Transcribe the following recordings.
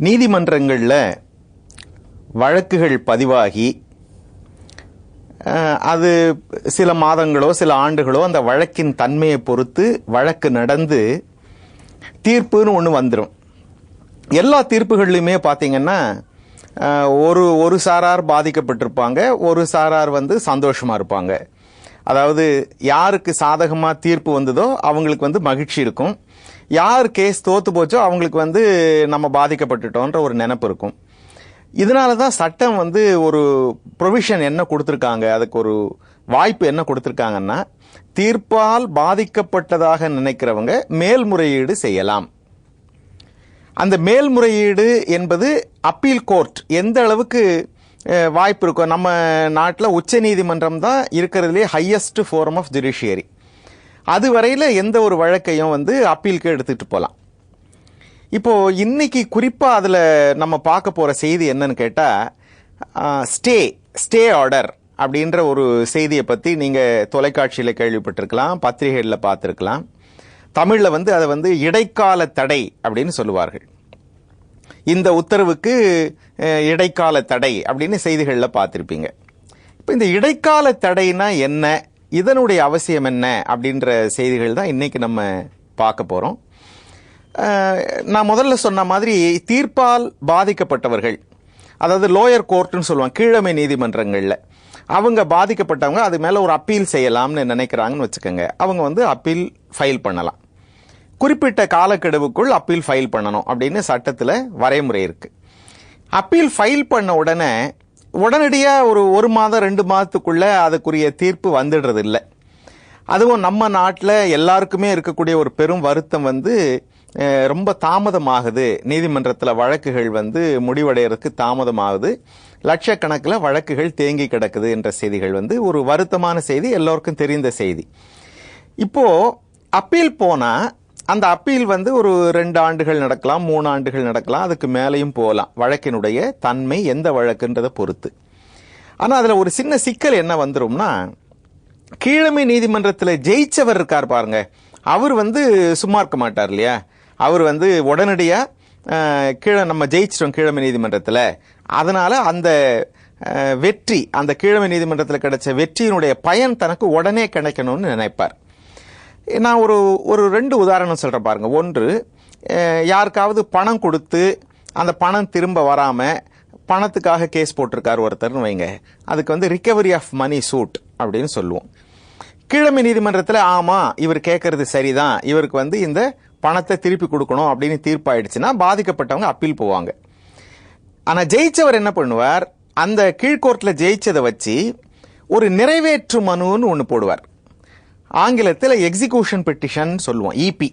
நீதிமன்றங்களில் வழக்குகள் பதிவாகி அது சில மாதங்களோ சில ஆண்டுகளோ அந்த வழக்கின் தன்மையை பொறுத்து வழக்கு நடந்து தீர்ப்புன்னு ஒன்று வந்துடும். எல்லா தீர்ப்புகள்லையுமே பார்த்தீங்கன்னா ஒரு சாரார் பாதிக்கப்பட்டிருப்பாங்க, ஒரு சாரார் சந்தோஷமாக இருப்பாங்க. அதாவது யாருக்கு சாதகமாக தீர்ப்பு வந்ததோ அவங்களுக்கு மகிழ்ச்சி இருக்கும், யார் கேஸ் தோத்து போச்சோ அவங்களுக்கு நம்ம பாதிக்கப்பட்டுட்டோன்ற ஒரு நினைப்பு இருக்கும். இதனால தான் சட்டம் ஒரு ப்ரொவிஷன் என்ன கொடுத்துருக்காங்க, அதுக்கு ஒரு வாய்ப்பு என்ன கொடுத்துருக்காங்கன்னா, தீர்ப்பால் பாதிக்கப்பட்டதாக நினைக்கிறவங்க மேல்முறையீடு செய்யலாம். அந்த மேல்முறையீடு என்பது அப்பீல் கோர்ட் எந்த அளவுக்கு வாய்ப்பு இருக்கும். நம்ம நாட்டில் உச்ச நீதிமன்றம் தான் இருக்கிறதுலே ஹையஸ்ட் ஃபோரம் ஆஃப் ஜுடிஷியரி. அது வரையில் எந்த ஒரு வழக்கையும் அப்பீலுக்கு எடுத்துகிட்டு போகலாம். இப்போ இன்னைக்கு குறிப்பாக அதில் நம்ம பார்க்க போகிற செய்தி என்னன்னு கேட்டால், ஸ்டே ஆர்டர் அப்படின்ற ஒரு செய்தியை பற்றி நீங்கள் தொலைக்காட்சியில் கேள்விப்பட்டிருக்கலாம், பத்திரிகைகளில் பார்த்துருக்கலாம். தமிழில் அதை இடைக்கால தடை அப்படின்னு சொல்லுவார்கள். இந்த உத்தரவுக்கு இடைக்கால தடை அப்படின்னு செய்திகளில் பார்த்துருப்பீங்க. இப்போ இந்த இடைக்கால தடைனா என்ன, இதனுடைய அவசியம் என்ன அப்படின்ற செய்திகள் தான் இன்னைக்கு நம்ம பார்க்க போகிறோம். நான் முதல்ல சொன்ன மாதிரி தீர்ப்பால் பாதிக்கப்பட்டவர்கள், அதாவது லோயர் கோர்ட்டுன்னு சொல்லுவாங்க, கீழமை நீதிமன்றங்களில் அவங்க பாதிக்கப்பட்டவங்க அது மேலே ஒரு அப்பீல் செய்யலாம்னு நினைக்கிறாங்கன்னு வச்சுக்கோங்க. அவங்க அப்பீல் ஃபைல் பண்ணலாம். குறிப்பிட்ட காலக்கெடுவுக்குள் அப்பீல் ஃபைல் பண்ணணும் அப்படின்னு சட்டத்தில் வரைமுறை இருக்கு. அப்பீல் ஃபைல் பண்ண உடனடியாக ஒரு மாதம் 2 மாதத்துக்குள்ள அதுக்குரிய தீர்ப்பு வந்துடுறது இல்லை. அதுவும் நம்ம நாட்டில் எல்லாருக்குமே இருக்கக்கூடிய ஒரு பெரும் வருத்தம் ரொம்ப தாமதமாகுது. நீதிமன்றத்தில் வழக்குகள் முடிவடைகிறதுக்கு தாமதமாகுது, லட்சக்கணக்கில் வழக்குகள் தேங்கி கிடக்குது என்ற செய்திகள் ஒரு வருத்தமான செய்தி, எல்லோருக்கும் தெரிந்த செய்தி. இப்போ அப்பீல் போனா அந்த அப்பீல் ஒரு 2 ஆண்டுகள் நடக்கலாம், 3 ஆண்டுகள் நடக்கலாம், அதுக்கு மேலேயும் போகலாம், வழக்கினுடைய தன்மை எந்த வழக்குன்றதை பொறுத்து. ஆனால் அதில் ஒரு சின்ன சிக்கல் என்ன வந்துரும்னா, கீழமை நீதிமன்றத்தில் ஜெயிச்சவர் இருக்கார் பாருங்க, அவர் சும்மா இருக்க மாட்டார் இல்லையா. அவர் உடனடியாக நம்ம ஜெயிச்சிட்டோம் கீழமை நீதிமன்றத்தில், அதனால அந்த வெற்றி, அந்த கீழமை நீதிமன்றத்தில் கிடைச்ச வெற்றியினுடைய பயன் தனக்கு உடனே கிடைக்கணும்னு நினைப்பார். நான் ஒரு 2 உதாரணம் சொல்கிறேன் பாருங்க. ஒன்று, யாருக்காவது பணம் கொடுத்து அந்த பணம் திரும்ப வராமல் பணத்துக்காக கேஸ் போட்டிருக்கார் ஒருத்தர்னு வைங்க, அதுக்கு ரிகவரி ஆஃப் மணி சூட் அப்படின்னு சொல்லுவோம். கீழமை நீதிமன்றத்தில் ஆமாம் இவர் கேட்கறது சரிதான், இவருக்கு இந்த பணத்தை திருப்பி கொடுக்கணும் அப்படின்னு தீர்ப்பாயிடுச்சுன்னா பாதிக்கப்பட்டவங்க அப்பீல் போவாங்க. ஆனால் ஜெயிச்சவர் என்ன பண்ணுவார், அந்த கீழ்கோர்ட்டில் ஜெயிச்சதை வச்சு ஒரு நிறைவேற்று மனுன்னு ஒன்று போடுவார். ஆங்கிலத்தில் எக்ஸிகியூஷன் பெட்டிஷன் சொல்லுவோம், இபி,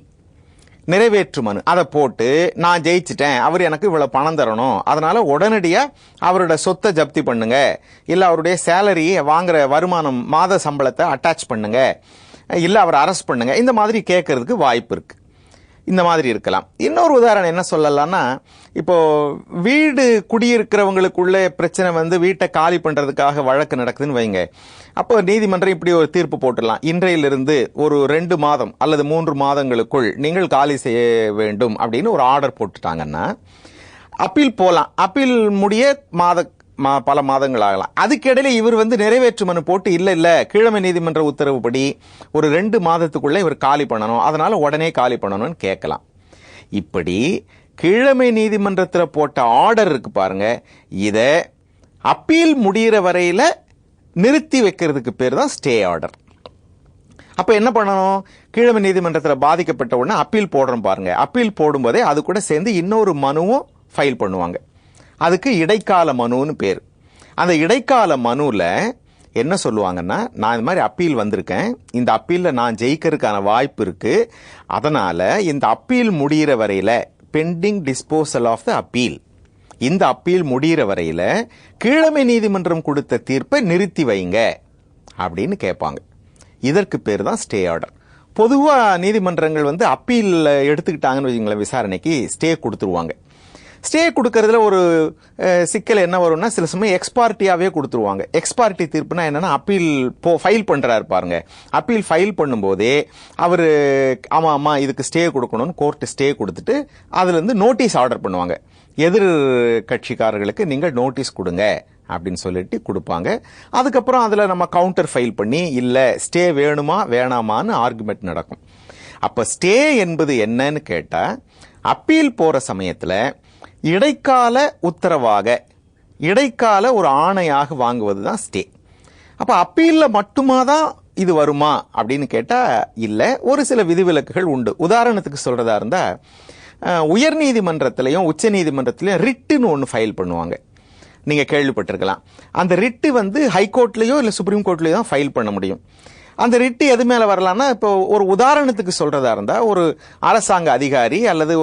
நிறைவேற்று மனு. அதை போட்டு நான் ஜெயிச்சிட்டேன், அவர் எனக்கு இவ்வளவு பணம் தரணும், அதனால உடனடியாக அவரோட சொத்தை ஜப்தி பண்ணுங்க, இல்லை அவருடைய சேலரி வாங்குற வருமானம் மாத சம்பளத்தை அட்டாச் பண்ணுங்க, இல்லை அவரை அரெஸ்ட் பண்ணுங்க, இந்த மாதிரி கேட்கறதுக்கு வாய்ப்பு இருக்கு. இந்த மாதிரி இருக்கலாம். இன்னொரு உதாரணம் என்ன சொல்லலாம்னா, இப்போ வீடு குடியிருக்கிறவங்களுக்குள்ள பிரச்சனை வீட்டை காலி பண்றதுக்காக வழக்கு நடக்குதுன்னு வைங்க. அப்போ நீதிமன்றம் இப்படி ஒரு தீர்ப்பு போட்டுடலாம், இன்றையிலிருந்து ஒரு 2 மாதம் அல்லது 3 மாதங்களுக்குள் நீங்கள் காலி செய்ய வேண்டும் அப்படின்னு ஒரு ஆர்டர் போட்டுட்டாங்கன்னா அப்பீல் போலாம். அப்பீல் முடிய பல மாதங்கள் ஆகலாம். அதுக்கிடையில இவர் நிறைவேற்று மனு போட்டு இல்ல கீழமை நீதிமன்ற உத்தரவுப்படி ஒரு 2 மாதத்துக்குள்ள இவர் காலி பண்ணணும், அதனால உடனே காலி பண்ணணும்னு கேட்கலாம். இப்படி கீழமை நீதிமன்றத்தில் போட்ட ஆர்டர் இருக்கு பாருங்க, இத அப்பீல் முடிகிற வரையில நிறுத்தி வைக்கிறதுக்கு பேர் தான் ஸ்டே ஆர்டர். அப்ப என்ன பண்ணணும், கீழமை நீதிமன்றத்தில் பாதிக்கப்பட்ட உடனே அப்பீல் போடுறோம் பாருங்க, அப்பீல் போடும்போதே அது கூட சேர்ந்து இன்னொரு மனுவும் ஃபைல் பண்ணுவாங்க. அதுக்கு இடைக்கால மனுன்னு பேர். அந்த இடைக்கால மனுவில் என்ன சொல்லுவாங்கன்னா, நான் இந்த மாதிரி அப்பீல் வந்திருக்கேன், இந்த அப்பீலில் நான் ஜெயிக்கிறதுக்கான வாய்ப்பு இருக்கு, அதனால இந்த அப்பீல் முடிகிற வரையில pending disposal of the appeal, இந்த அப்பீல் முடிகிற வரையில கீழமை நீதிமன்றம் கொடுத்த தீர்ப்பை நிறுத்தி வைங்க அப்படின்னு கேட்பாங்க. இதற்கு பேர் தான் ஸ்டே ஆர்டர். பொதுவாக நீதிமன்றங்கள் அப்பீல் எடுத்துக்கிட்டாங்கன்னு வச்சுங்களேன், விசாரணைக்கு ஸ்டே கொடுத்துருவாங்க. ஸ்டே கொடுக்கறதுல ஒரு சிக்கல் என்ன வரும்னா, சில சமயம் எக்ஸ்பார்ட்டியாவே கொடுத்துருவாங்க. எக்ஸ்பார்ட்டி தீர்ப்புனா என்னன்னா, அப்பீல் ஃபைல் பண்றாரு பாருங்க, அப்பீல் ஃபைல் பண்ணும்போதே அவர் ஆமா இதுக்கு ஸ்டே கொடுக்கணும்னு கோர்ட் ஸ்டே கொடுத்துட்டு அதுல இருந்து நோட்டீஸ் ஆர்டர் பண்ணுவாங்க. எதிர் கட்சிக்காரர்களுக்கு நீங்கள் நோட்டீஸ் கொடுங்க அப்படின்னு சொல்லிட்டு கொடுப்பாங்க. அதுக்கப்புறம் அதுல நம்ம கவுண்டர் ஃபைல் பண்ணி இல்ல ஸ்டே வேணுமா வேணாமான்னு ஆர்குமெண்ட் நடக்கும். அப்ப ஸ்டே என்பது என்னன்னு கேட்டா, அப்பீல் போற சமயத்துல இடைக்கால உத்தரவாக, இடைக்கால ஒரு ஆணையாக வாங்குவது தான் ஸ்டே. அப்ப அப்பீல்ல மட்டுமாதான் இது வருமா அப்படின்னு கேட்டா இல்ல, ஒரு சில விதிவிலக்குகள் உண்டு. உதாரணத்துக்கு சொல்றதா இருந்தா, உயர் நீதிமன்றத்திலையும் உச்ச நீதிமன்றத்திலையும் ரிட்டுன்னு ஒன்று ஃபைல் பண்ணுவாங்க. நீங்க கேள்விப்பட்டிருக்கலாம். அந்த ரிட்டு ஹைகோர்ட்லயோ இல்ல சுப்ரீம் கோர்ட்லயோ தான் ஃபைல் பண்ண முடியும். அந்த ரிட்டு எது மேல வரலாம்னா, இப்போ ஒரு உதாரணத்துக்கு சொல்றதா இருந்தா, ஒரு அரசாங்க அதிகாரி அல்லது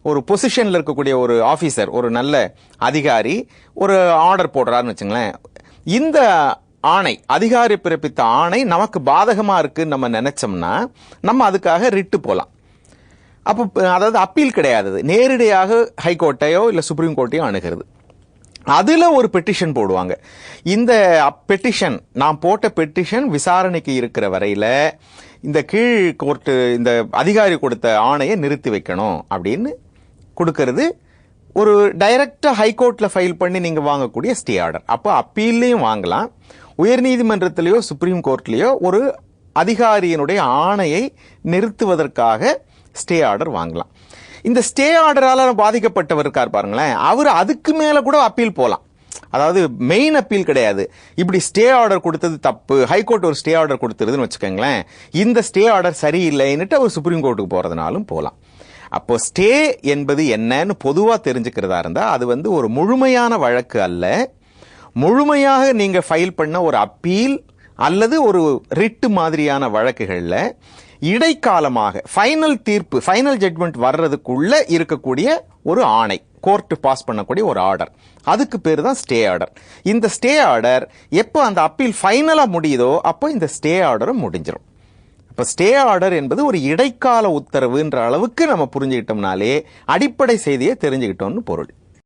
ஒரு பொசிஷன்ல இருக்கக்கூடிய ஒரு ஆபீசர், ஒரு நல்ல அதிகாரி ஒரு ஆர்டர் போடுறாருன்னு வச்சுங்களேன். இந்த ஆணை, அதிகாரி பிறப்பித்த ஆணை நமக்கு பாதகமா இருக்குன்னு நம்ம நினைச்சோம்னா நம்ம அதுக்காக ரிட்டு போலாம். அப்போ அதாவது அப்பீல் கிடையாது, நேரடியாக ஹைகோர்ட்டையோ இல்ல சுப்ரீம் கோர்ட்டையோ அணுகிறது. அதுல ஒரு பெட்டிஷன் போடுவாங்க. இந்த பெட்டிஷன், நான் போட்ட பெட்டிஷன் விசாரணைக்கு இருக்கிற வரையில இந்த கீழ் கோர்ட்டு இந்த அதிகாரி கொடுத்த ஆணையை நிறுத்தி வைக்கணும் அப்படின்னு கொடுக்கிறது. ஒரு டைரக்டா ஹைகோர்ட்ல ஃபைல் பண்ணி நீங்க வாங்கக்கூடிய ஸ்டே ஆர்டர். அப்போ அப்பீல்லையும் வாங்கலாம், உயர்நீதிமன்றத்திலேயோ சுப்ரீம் கோர்ட்லயோ ஒரு அதிகாரியினுடைய ஆணையை நிறுத்துவதற்காக ஸ்டே ஆர்டர் வாங்கலாம். இந்த ஸ்டே ஆர்டரால பாதிக்கப்பட்டவர் இருக்கார் பாருங்களேன், அவர் அதுக்கு மேல கூட அப்பீல் போலாம். அதாவது மெயின் அப்பீல் கிடையாது. இப்படி ஸ்டே ஆர்டர் கொடுத்தது தப்பு, ஹைகோர்ட் ஒரு ஸ்டே ஆர்டர் கொடுத்துருதுன்னு வச்சுக்கோங்களேன், இந்த ஸ்டே ஆர்டர் சரியில்லைன்னுட்டு அவர் சுப்ரீம் கோர்ட்டுக்கு போறதுனாலும் போலாம். அப்போ ஸ்டே என்பது என்னன்னு பொதுவா தெரிஞ்சுக்கிறதா இருந்தா, அது ஒரு முழுமையான வழக்கு அல்ல. முழுமையாக நீங்க ஃபைல் பண்ண ஒரு அப்பீல் அல்லது ஒரு ரிட்டு மாதிரியான வழக்குகள்ல இடைக்காலமாக ஃபைனல் தீர்ப்பு, ஃபைனல் ஜட்மெண்ட் வர்றதுக்குள்ள இருக்கக்கூடிய ஒரு ஆணை, கோர்ட் பாஸ் பண்ணக்கூடிய ஒரு ஆர்டர், அதுக்கு பேரு தான் ஸ்டே ஆர்டர். இந்த ஸ்டே ஆர்டர் எப்போ அந்த அப்பீல் ஃபைனலா முடியுதோ அப்போ இந்த ஸ்டே ஆர்டரும் முடிஞ்சிடும். இப்ப ஸ்டே ஆர்டர் என்பது ஒரு இடைக்கால உத்தரவுன்ற அளவுக்கு நம்ம புரிஞ்சுக்கிட்டோம்னாலே அடிப்படை செய்தியை தெரிஞ்சுக்கிட்டோம்னு பொருள்.